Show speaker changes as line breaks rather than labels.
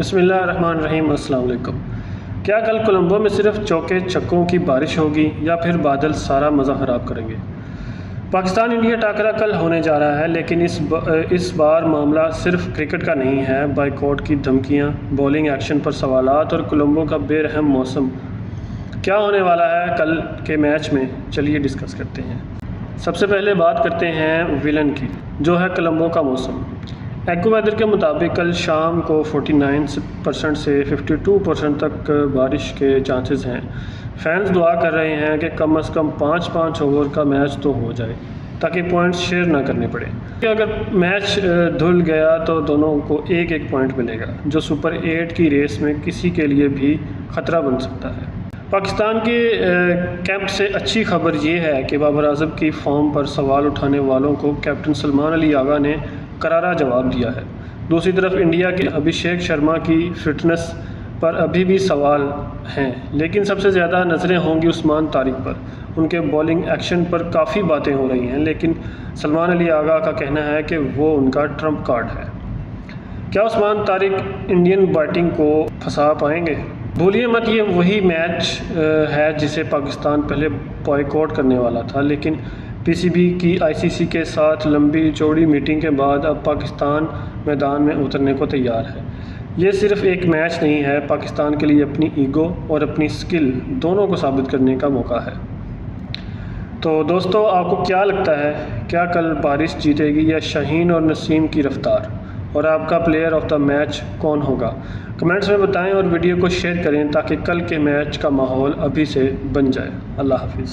बिस्मिल्लाहिर्रहमानिर्रहीम। अस्सलाम वालेकुम। क्या कल कोलंबो में सिर्फ चौके छक्कों की बारिश होगी या फिर बादल सारा मज़ा ख़राब करेंगे? पाकिस्तान इंडिया टाकरा कल होने जा रहा है, लेकिन इस बार मामला सिर्फ क्रिकेट का नहीं है। बाइकआउट की धमकियां, बॉलिंग एक्शन पर सवालात और कोलंबो का बेरहम मौसम। क्या होने वाला है कल के मैच में, चलिए डिस्कस करते हैं। सबसे पहले बात करते हैं विलन की, जो है कोलंबो का मौसम। एक्वावेदर के मुताबिक कल शाम को 49% से 52% तक बारिश के चांसेस हैं। फैंस दुआ कर रहे हैं कि कम से कम 5-5 ओवर का मैच तो हो जाए ताकि पॉइंट्स शेयर ना करने पड़े। अगर मैच धुल गया तो दोनों को एक एक पॉइंट मिलेगा, जो सुपर 8 की रेस में किसी के लिए भी ख़तरा बन सकता है। पाकिस्तान के कैंप से अच्छी खबर ये है कि बाबर आजम की फॉर्म पर सवाल उठाने वालों को कैप्टन सलमान अली आगा ने करारा जवाब दिया है। दूसरी तरफ इंडिया के अभिषेक शर्मा की फ़िटनेस पर अभी भी सवाल हैं, लेकिन सबसे ज़्यादा नज़रें होंगी उस्मान तारिक पर। उनके बॉलिंग एक्शन पर काफ़ी बातें हो रही हैं, लेकिन सलमान अली आगा का कहना है कि वो उनका ट्रम्प कार्ड है। क्या उस्मान तारिक इंडियन बैटिंग को फंसा पाएंगे? भूलिए मत, ये वही मैच है जिसे पाकिस्तान पहले बॉयकॉट करने वाला था, लेकिन पीसीबी की आईसीसी के साथ लंबी चौड़ी मीटिंग के बाद अब पाकिस्तान मैदान में उतरने को तैयार है। ये सिर्फ एक मैच नहीं है, पाकिस्तान के लिए अपनी ईगो और अपनी स्किल दोनों को साबित करने का मौका है। तो दोस्तों, आपको क्या लगता है, क्या कल बारिश जीतेगी या शाहीन और नसीम की रफ्तार? और आपका प्लेयर ऑफ द मैच कौन होगा? कमेंट्स में बताएं और वीडियो को शेयर करें ताकि कल के मैच का माहौल अभी से बन जाए। अल्लाह हाफिज़।